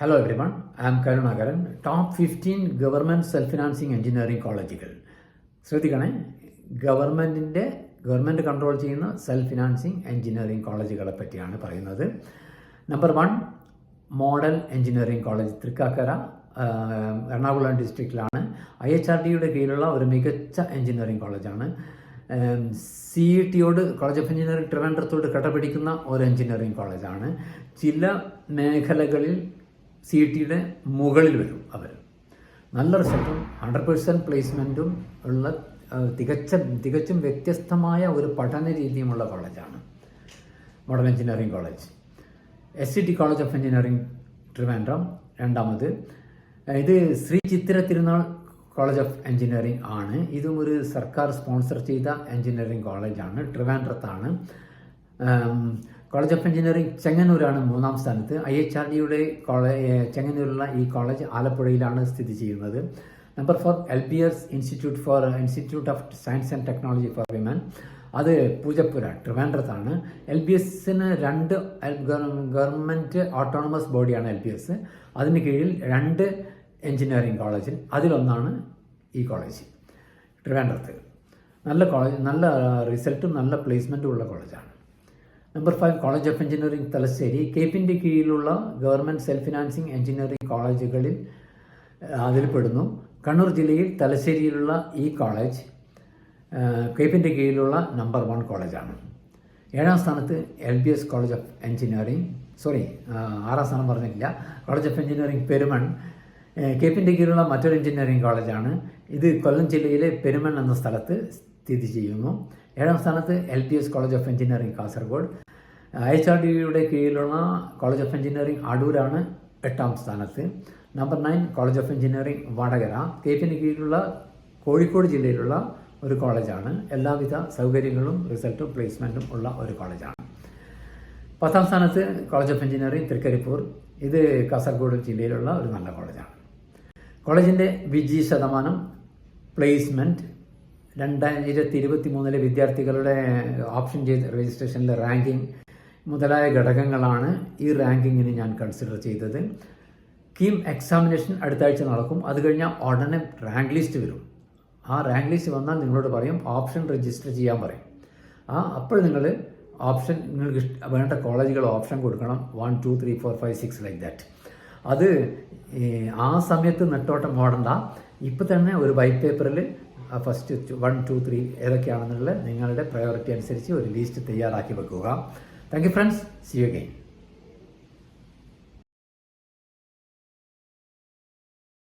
Hello everyone, I am Karunakaran. Top 15 government self financing engineering കോളേജുകൾ. ശ്രദ്ധിക്കണേ, government control ചെയ്യുന്ന self financing engineering കോളേജുകളെ പറ്റിയാണ് പറയുന്നത്. Number 1 model engineering college Thrikkakara, Ernakulam ഡിസ്ട്രിക്റ്റിലാണ്. IHRDയുടെ കീഴിലുള്ള ഒരു മികച്ച എഞ്ചിനീയറിംഗ് കോളേജാണ്. CETയോട് കോളേജ് ഓഫ് എഞ്ചിനീയറിംഗ് ട്രിവാൻഡ്രത്തോട് കടപിടിക്കുന്ന ഒരു എഞ്ചിനീയറിംഗ് കോളേജാണ്. ചില മേഖലകളിൽ CETയുടെ മുകളിൽ വരും. അവർ നല്ല റിസൾട്ടും 100% പ്ലേസ്മെൻറ്റും ഉള്ള തികച്ചും വ്യത്യസ്തമായ ഒരു പഠന രീതിയുമുള്ള കോളേജാണ് model engineering college. SCT college of engineering Trivandrum രണ്ടാമത്. ഇത് Shri Chithira Thirunal college of engineering ആണ്. ഇതും ഒരു സർക്കാർ സ്പോൺസർ ചെയ്ത എഞ്ചിനീയറിംഗ് കോളേജാണ്, ട്രിവാൻഡ്രത്താണ്. കോളേജ് ഓഫ് എഞ്ചിനീയറിംഗ് ചെങ്ങന്നൂരാണ് 3ാം സ്ഥാനത്ത്. IHRDയുടെ ചെങ്ങന്നൂരുള്ള ഈ കോളേജ് ആലപ്പുഴയിലാണ് സ്ഥിതി ചെയ്യുന്നത്. Number 4 LBS institute of science and technology for women, അത് പൂജപ്പുര ട്രിവാൻഡ്രത്താണ്. LBSന് 2 ഗവൺമെൻറ് ഓട്ടോണമസ് ബോഡിയാണ് LBS. അതിന് കീഴിൽ 2 എഞ്ചിനീയറിംഗ് കോളേജിൽ അതിലൊന്നാണ് ഈ കോളേജ് ട്രിവാൻഡ്രത്ത്. നല്ല കോളേജ്, നല്ല റിസൾട്ടും നല്ല പ്ലേസ്മെൻറ്റും ഉള്ള കോളേജാണ്. Number 5 college of engineering Thalassery, കേപ്പിൻ്റെ കീഴിലുള്ള ഗവൺമെൻറ് സെൽഫ് ഫിനാൻസിങ് എഞ്ചിനീയറിംഗ് കോളേജുകളിൽ അതിൽ പെടുന്നു. കണ്ണൂർ ജില്ലയിൽ തലശ്ശേരിയിലുള്ള ഈ കോളേജ് കേപ്പിൻ്റെ കീഴിലുള്ള നമ്പർ 1 കോളേജാണ്. 7ാം സ്ഥാനത്ത് LBS കോളേജ് ഓഫ് എഞ്ചിനീയറിംഗ്, 6ാം സ്ഥാനം പറഞ്ഞിട്ടില്ല, കോളേജ് ഓഫ് എഞ്ചിനീയറിംഗ് പെരുമൺ, കേപ്പിൻ്റെ കീഴിലുള്ള മറ്റൊരു എഞ്ചിനീയറിംഗ് കോളേജാണ്. ഇത് കൊല്ലം ജില്ലയിലെ പെരുമൺ എന്ന സ്ഥലത്ത് സ്ഥിതി ചെയ്യുന്നു. 7ാം സ്ഥാനത്ത് LBS college of engineering Kasaragod. IHRDയുടെ കീഴിലുള്ള കോളേജ് ഓഫ് എഞ്ചിനീയറിംഗ് അടൂരാണ് 8ാം സ്ഥാനത്ത്. Number 9 college of engineering Vadakara, കേപ്പിന് കീഴിലുള്ള കോഴിക്കോട് ജില്ലയിലുള്ള ഒരു കോളേജാണ്. എല്ലാവിധ സൗകര്യങ്ങളും റിസൾട്ടും പ്ലേസ്മെൻറ്റും ഉള്ള ഒരു കോളേജാണ്. 10ാം സ്ഥാനത്ത് കോളേജ് ഓഫ് എഞ്ചിനീയറിംഗ് തൃക്കരിപ്പൂർ, ഇത് കാസർഗോഡ് ജില്ലയിലുള്ള ഒരു നല്ല കോളേജാണ്. കോളേജിൻ്റെ വിജയ ശതമാനം, പ്ലേസ്മെൻറ്റ്, 2023 വിദ്യാർത്ഥികളുടെ ഓപ്ഷൻ ചെയ്ത രജിസ്ട്രേഷനിലെ റാങ്കിങ് മുതലായ ഘടകങ്ങളാണ് ഈ റാങ്കിങ്ങിന് ഞാൻ കൺസിഡർ ചെയ്തത്. കീം എക്സാമിനേഷൻ അടുത്ത ആഴ്ച നടക്കും. അത് കഴിഞ്ഞാൽ ഉടനെ റാങ്ക് ലിസ്റ്റ് വരും. ആ റാങ്ക് ലിസ്റ്റ് വന്നാൽ നിങ്ങളോട് പറയും ഓപ്ഷൻ രജിസ്റ്റർ ചെയ്യാൻ പറയും. അപ്പോൾ നിങ്ങൾ ഓപ്ഷൻ, നിങ്ങൾക്ക് വേണ്ട കോളേജുകൾ ഓപ്ഷൻ കൊടുക്കണം. 1 2 3 4 5 6 ലൈക്ക് ദാറ്റ്. അത് ആ സമയത്ത് നെട്ടോട്ടം ഓടണ്ട. ഇപ്പം തന്നെ ഒരു വൈറ്റ് പേപ്പറിൽ ഫസ്റ്റ് 1 2 3 ഏതൊക്കെയാണെന്നുള്ള നിങ്ങളുടെ പ്രയോറിറ്റി അനുസരിച്ച് ഒരു ലിസ്റ്റ് തയ്യാറാക്കി വെക്കുക. Thank you friends, C you again.